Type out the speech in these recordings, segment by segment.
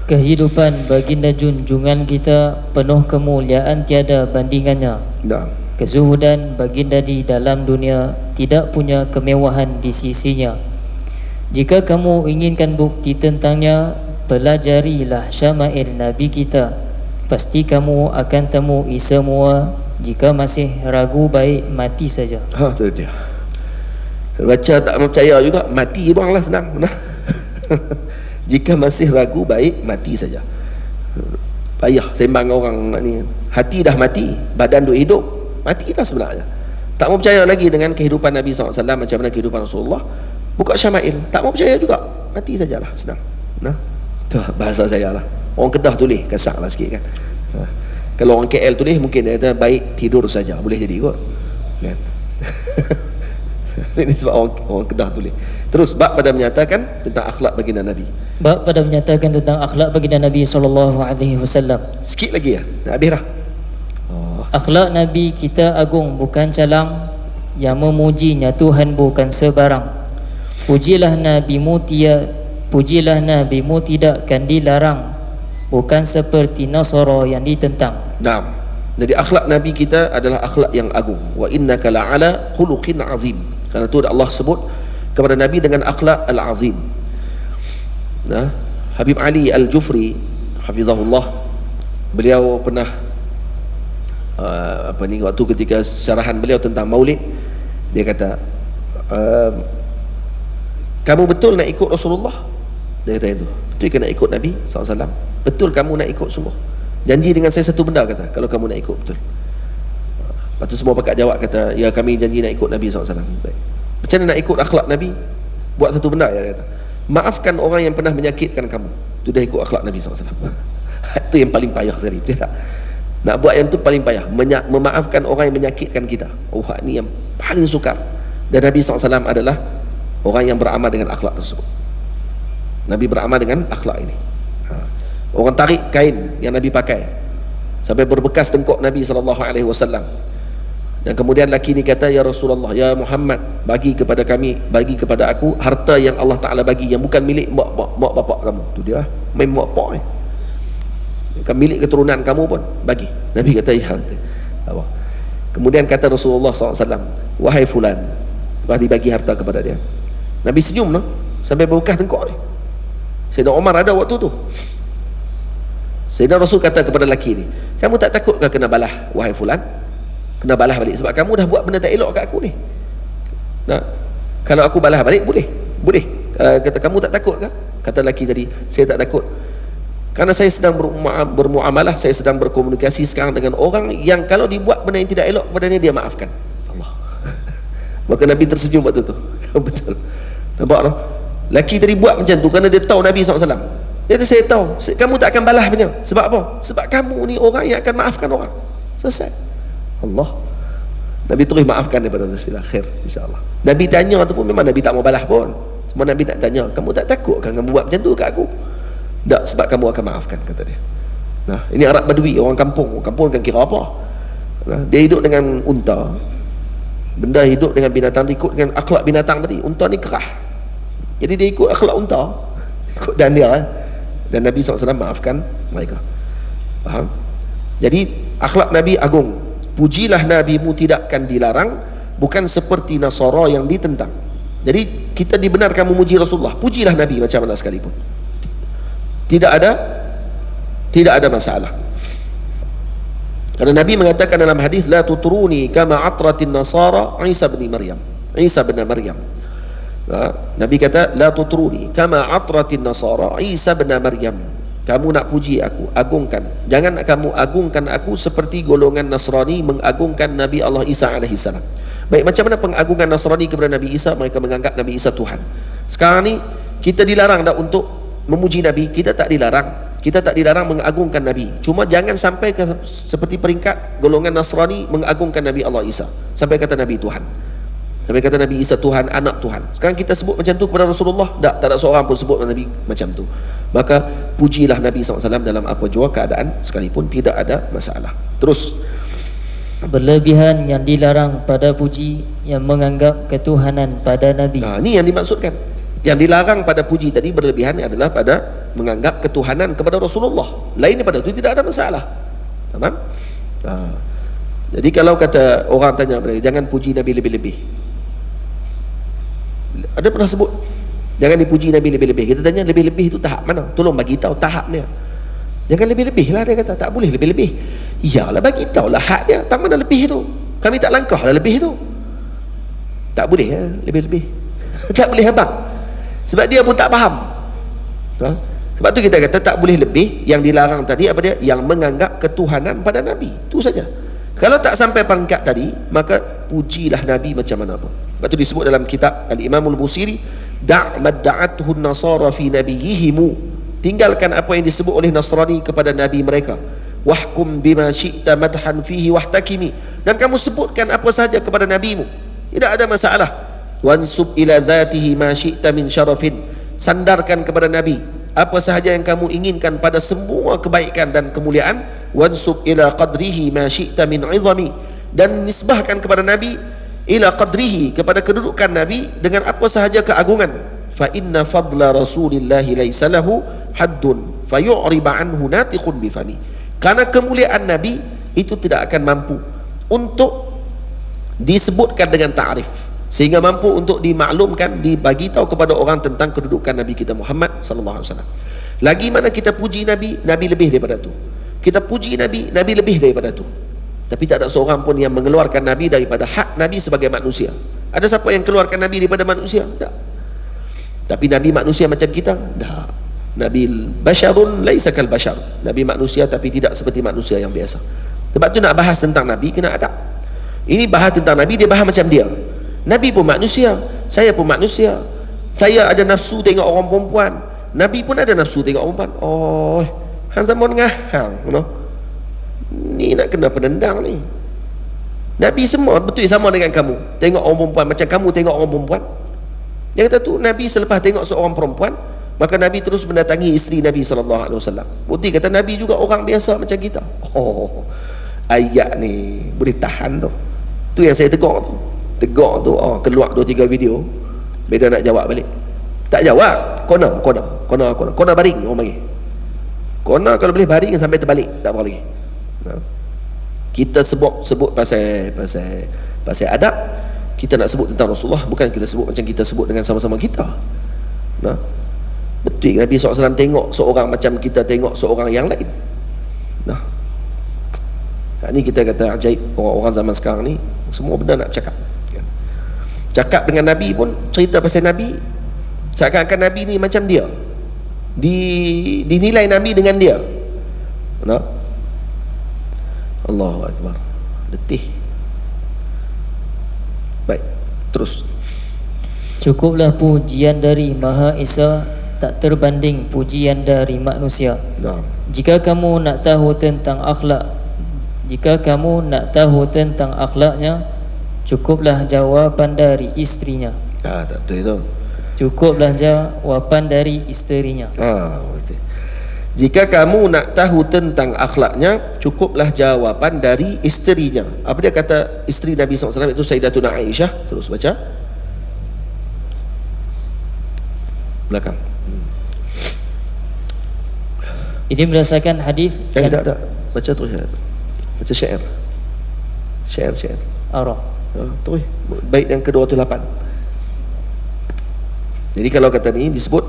Kehidupan baginda junjungan kita penuh kemuliaan tiada bandingannya. Nah, Kezuhudan baginda di dalam dunia tidak punya kemewahan di sisinya. Jika kamu inginkan bukti tentangnya, pelajarilah syama'il Nabi kita. Pasti kamu akan temui semua. Jika masih ragu, baik mati saja. ha tu dia. Baca tak percaya juga, mati bang lah, senang. Nah. Jika masih ragu, baik mati saja. Payah sembang orang ni. Hati dah mati, badan duk hidup, mati dah sebenarnya. Tak mau percaya lagi dengan kehidupan Nabi SAW, macam mana kehidupan Rasulullah. Buka syama'il, tak mau percaya juga, mati sajalah, senang. Nah, tu bahasa saya lah. Orang Kedah tulis kasar lah sikit kan. Kalau orang KL tulis mungkin dia kata baik tidur saja, boleh jadi kot kan. Ini sebab orang Kedah tulis. Terus bab pada menyatakan tentang akhlak baginda Nabi. Bab pada menyatakan tentang akhlak baginda Nabi SAW. Sikit lagi ya, dah habis dah. Akhlak Nabi kita agung, bukan calang. Yang memujinya Tuhan bukan sebarang. Pujilah Nabimu tidakkan dilarang, bukan seperti Nasara yang ditentang. Naam. Jadi akhlak Nabi kita adalah akhlak yang agung. Wa innaka la'ala khuluqin azim. Karena itu Allah sebut kepada Nabi dengan akhlak al-azim. Nah, Habib Ali Al-Jufri hafizahullah, beliau pernah waktu ketika syarahan beliau tentang Maulid, dia kata, kamu betul nak ikut Rasulullah? Dia kata itu. Betul ke nak ikut Nabi SAW? Betul kamu nak ikut sungguh? Janji dengan saya satu benda, kata, kalau kamu nak ikut betul. Lepas tu semua pakat jawab, kata, ya kami janji nak ikut Nabi SAW. Baik. Macam mana nak ikut akhlak Nabi? Buat satu benda, ya, kata, maafkan orang yang pernah menyakitkan kamu. Itu dah ikut akhlak Nabi SAW. Itu yang paling payah sekali, betul tak? Nak buat yang tu paling payah, memaafkan orang yang menyakitkan kita. Oh, ini yang paling sukar. Dan Nabi SAW adalah orang yang beramal dengan akhlak tersebut. Nabi beramal dengan akhlak ini. Orang tarik kain yang Nabi pakai sampai berbekas tengkok Nabi SAW. Dan kemudian laki ni kata, ya Rasulullah, ya Muhammad, bagi kepada kami, bagi kepada aku harta yang Allah Ta'ala bagi, yang bukan milik mak bapak kamu. Tu dia, main mak bapak ni, bukan milik keturunan kamu pun, bagi. Nabi kata, ya. Kemudian kata Rasulullah SAW, wahai fulan, bagi harta kepada dia. Nabi senyum no? Sampai berbekas tengkok ni. Sayyidina Umar ada waktu tu. Sayyidina Rasul kata kepada lelaki ni, kamu tak takutkah kena balah, wahai fulan? Kena balah balik, sebab kamu dah buat benda tak elok kat aku ni. Nah, kalau aku balah balik, boleh. Kata, kamu tak takut kah? Kata lelaki tadi, saya tak takut, karena saya sedang bermuamalah, saya sedang berkomunikasi sekarang dengan orang yang kalau dibuat benda yang tidak elok kepadanya, dia maafkan. Allah. Maka Nabi tersenyum waktu tu. Betul. Nampak tak? Lelaki tadi buat macam tu kerana dia tahu Nabi SAW. Dia kata, saya tahu kamu tak akan balas punya. Sebab apa? Sebab kamu ni orang yang akan maafkan orang. Selesai. Allah. Nabi terus maafkan daripada Rasulullah. Khair, insyaAllah. Nabi tanya tu pun memang Nabi tak mau balas pun. Cuma Nabi nak tanya, kamu tak takut kan kamu buat macam tu kat aku? Tak, sebab kamu akan maafkan, kata dia. Nah, ini Arab Badui, orang kampung. Orang kampung kan kira apa? Nah, dia hidup dengan unta. Benda hidup dengan binatang, ikut dengan akhlak binatang tadi. Unta ni kerah, jadi dia ikut akhlak unta, ikut dan dia. Dan Nabi SAW maafkan mereka. Faham? Jadi akhlak Nabi agung. Pujilah Nabimu tidakkan dilarang, bukan seperti Nasara yang ditentang. Jadi kita dibenarkan memuji Rasulullah, pujilah Nabi macam mana sekalipun. Tidak ada masalah. Karena Nabi mengatakan dalam hadis, la tutruni kama atratin nasara Isa bin Maryam. Nabi kata, la tutruni kama atratin nasara Isa bin Maryam. Kamu nak puji aku, agungkan, jangan kamu agungkan aku seperti golongan Nasrani mengagungkan Nabi Allah Isa AS. Baik, macam mana pengagungan Nasrani kepada Nabi Isa? Mereka menganggap Nabi Isa Tuhan. Sekarang ni kita dilarang dah untuk memuji Nabi. Kita tak dilarang mengagungkan Nabi. Cuma jangan sampai seperti peringkat golongan Nasrani mengagungkan Nabi Allah Isa, sampai kata Nabi Tuhan, sampai kata Nabi Isa Tuhan, anak Tuhan. Sekarang kita sebut macam tu kepada Rasulullah? Tak ada seorang pun sebut Nabi macam tu. Maka pujilah Nabi SAW dalam apa jua keadaan sekalipun, tidak ada masalah. Terus, berlebihan yang dilarang pada puji yang menganggap ketuhanan pada Nabi. Ini yang dimaksudkan. Yang dilarang pada puji tadi berlebihan adalah pada menganggap ketuhanan kepada Rasulullah. Lain daripada itu tidak ada masalah. Tamam? Jadi kalau kata orang tanya mereka, jangan puji Nabi lebih-lebih. Ada pernah sebut jangan dipuji Nabi lebih-lebih. Kita tanya lebih-lebih itu tahap mana? Tolong bagi tahu tahapnya. Jangan lebih-lebih lah, dia kata. Tak boleh lebih-lebih. Iyalah, bagi tahu lah had dia. Tak mana lebih tu. Kami tak langkah lah lebih tu. Tak boleh ya, lebih-lebih. Tak boleh abang. Sebab dia pun tak faham. Sebab tu kita kata tak boleh lebih. Yang dilarang tadi apa dia? Yang menganggap ketuhanan pada Nabi. Itu saja. Kalau tak sampai peringkat tadi, maka pujilah Nabi macam mana pun. Sebab tu disebut dalam kitab Al-Imam Al-Busiri, da' madda'atuhu an-nasara fi nabiyihimu, tinggalkan apa yang disebut oleh Nasrani kepada Nabi mereka. Wahkum bima syi'ta madhan fihi wahtakimi, dan kamu sebutkan apa sahaja kepada Nabimu, tidak ada masalah. Wansub ila dhatihi ma syi'ta min syarafin, sandarkan kepada Nabi apa sahaja yang kamu inginkan pada semua kebaikan dan kemuliaan. Wansub ila qadrihi ma syi'ta min 'izami, dan nisbahkan kepada Nabi ila qadrihi, kepada kedudukan Nabi dengan apa sahaja keagungan. Fa inna fadla rasulillahi laisa lahu haddun fayu'riba anhu natiqun bifami, karena kemuliaan Nabi itu tidak akan mampu untuk disebutkan dengan ta'rif, sehingga mampu untuk dimaklumkan, dibagi tahu kepada orang tentang kedudukan Nabi kita Muhammad sallallahu alaihi wasallam. Lagi mana kita puji Nabi, Nabi lebih daripada tu. Kita puji Nabi, Nabi lebih daripada tu. Tapi tak ada seorang pun yang mengeluarkan Nabi daripada hak Nabi sebagai manusia. Ada siapa yang keluarkan Nabi daripada manusia? Tak. Tapi Nabi manusia macam kita? Tak. Nabi basyarun laisa kal basyar. Nabi manusia tapi tidak seperti manusia yang biasa. Sebab tu nak bahas tentang Nabi kena adab. Ini bahas tentang Nabi, dia bahas macam dia. Nabi pun manusia, saya pun manusia. Saya ada nafsu tengok orang perempuan, Nabi pun ada nafsu tengok orang perempuan. Oh, hang sama dengan hang, you know? Ni nak kena penendang ni. Nabi semua betul sama dengan kamu. Tengok orang perempuan macam kamu tengok orang perempuan. Dia kata tu Nabi selepas tengok seorang perempuan, maka Nabi terus mendatangi isteri Nabi SAW. Bukti kata Nabi juga orang biasa macam kita. Oh, ayat ni boleh tahan tu. Tu yang saya tegak tu. Tegak tu, oh, keluar 2-3 video. Beda nak jawab balik. Tak jawab, kona baring orang panggil. Kona kalau boleh baring sampai terbalik, tak apa lagi. Kita sebut pasal adab. Kita nak sebut tentang Rasulullah, bukan kita sebut macam kita sebut dengan sama-sama kita. Betul Nabi SAW tengok seorang macam kita tengok seorang yang lain. Ini kita kata ajaib, orang-orang zaman sekarang ni semua benda nak cakap. Cakap dengan Nabi pun, cerita pasal Nabi, seakan-akan Nabi ni macam dia, dinilai Nabi dengan dia. Allahu Akbar. Letih. Baik, terus. Cukuplah pujian dari Maha Esa, tak terbanding pujian dari manusia. Jika kamu nak tahu tentang akhlaknya, cukuplah jawapan dari istrinya. Tak betul itu. Cukuplah jawapan dari isterinya. Betul. Jika kamu nak tahu tentang akhlaknya, cukuplah jawapan dari isterinya. Apa dia kata isteri Nabi SAW itu Sayyidatuna Aisyah? Terus baca belakang. Ini berdasarkan hadis. Tak. Baca terus ya. Baca syair. Arah. Terus. Bait yang ke-208. Jadi kalau kata ni disebut,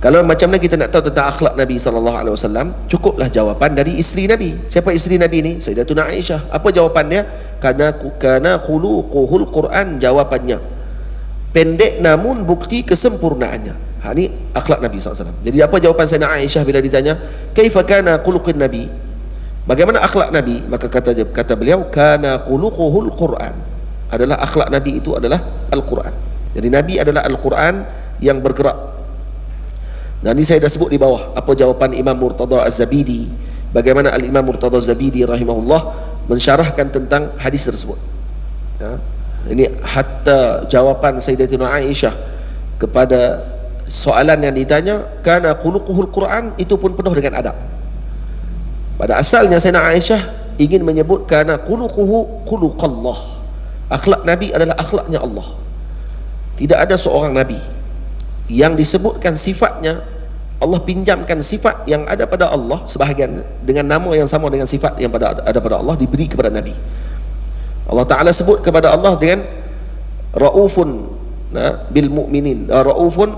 kalau macam mana kita nak tahu tentang akhlak Nabi SAW, cukuplah jawapan dari isteri Nabi. Siapa isteri Nabi ni? Sayyidatuna Aisyah. Apa jawapan dia? Kana khuluquhul Quran, jawapannya pendek namun bukti kesempurnaannya. Ni akhlak Nabi SAW. Jadi apa jawapan Sayyidatuna Aisyah bila ditanya kaifa kana khuluqun Nabi, bagaimana akhlak Nabi? Maka kata beliau, kana khuluquhul Quran, adalah akhlak Nabi itu adalah Al-Quran. Jadi Nabi adalah Al-Quran yang bergerak. Dan ini saya dah sebut di bawah apa jawapan Imam Murtada Az-Zabidi, bagaimana Al-Imam Murtada Az-Zabidi rahimahullah mensyarahkan tentang hadis tersebut. Ini hatta jawapan Sayyidatuna Aisyah kepada soalan yang ditanya kana khuluquhul Quran, itu pun penuh dengan adab. Pada asalnya Sayyidatuna Aisyah ingin menyebut kana khuluquhu khuluqallah, akhlak Nabi adalah akhlaknya Allah. Tidak ada seorang Nabi yang disebutkan sifatnya Allah pinjamkan sifat yang ada pada Allah sebahagian dengan nama yang sama dengan sifat yang ada pada Allah diberi kepada Nabi. Allah Ta'ala sebut kepada Allah dengan Ra'ufun bil mu'minin, Ra'ufun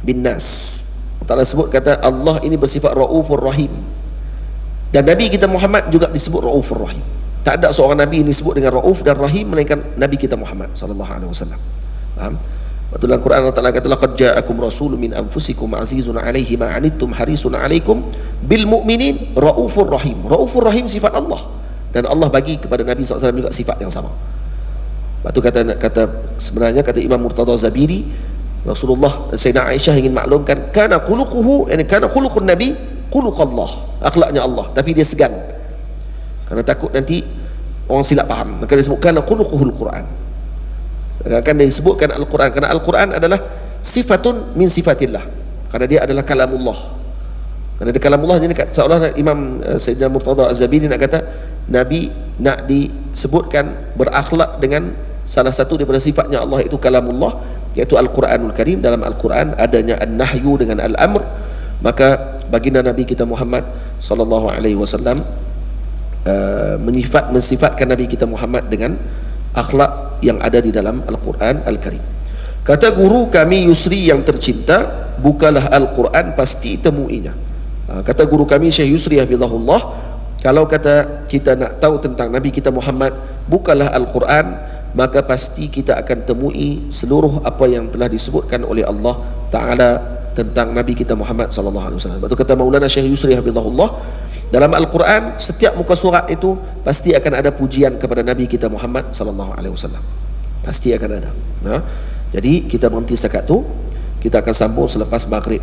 bin nas. Allah Ta'ala sebut kata Allah ini bersifat Ra'ufur Rahim, dan Nabi kita Muhammad juga disebut Ra'ufur Rahim. Tak ada seorang Nabi ini disebut dengan Ra'uf dan Rahim melainkan Nabi kita Muhammad sallallahu alaihi wasallam. Faham? Betul, dalam Quran Allah Ta'ala kata laqad ja'akum rasulun min anfusikum azizun 'alaihi ma 'anittum harisun 'alaikum bil mu'minin Ra'ufur Rahim. Ra'ufur Rahim sifat Allah, dan Allah bagi kepada Nabi SAW juga sifat yang sama. Lepas tu kata sebenarnya kata Imam Murtada Zabiri, Rasulullah Sayyidah Aisyah ingin maklumkan kana khuluquhu, yani kana khuluqun Nabi khuluqallah, akhlaknya Allah, tapi dia segan kerana takut nanti orang silap faham, maka dia sebut kana khuluquhul Quran. Akan disebutkan Al-Quran kerana Al-Quran adalah sifatun min sifatillah, kerana dia adalah kalamullah. Kerana dia kalamullah, jadi seolah Imam Sayyidina Murtada Az-Zabiri nak kata Nabi nak disebutkan berakhlak dengan salah satu daripada sifatnya Allah, itu kalamullah, iaitu Al-Quranul Karim. Dalam Al-Quran adanya an-nahyu dengan al-amr, maka baginda Nabi kita Muhammad sallallahu alaihi wasallam mensifatkan Nabi kita Muhammad dengan akhlak yang ada di dalam Al-Quran Al-Karim. Kata guru kami Yusri yang tercinta, bukalah Al-Quran pasti temuinya. Kata guru kami Syekh Yusri hafizahullah, kalau kata kita nak tahu tentang Nabi kita Muhammad, bukalah Al-Quran, maka pasti kita akan temui seluruh apa yang telah disebutkan oleh Allah Ta'ala tentang Nabi kita Muhammad sallallahu alaihi wasallam. Betul kata Maulana Syekh Yusri hafizahullah, dalam Al-Quran setiap muka surat itu pasti akan ada pujian kepada Nabi kita Muhammad sallallahu alaihi wasallam. Pasti akan ada. Jadi kita berhenti setakat tu. Kita akan sambung selepas maghrib.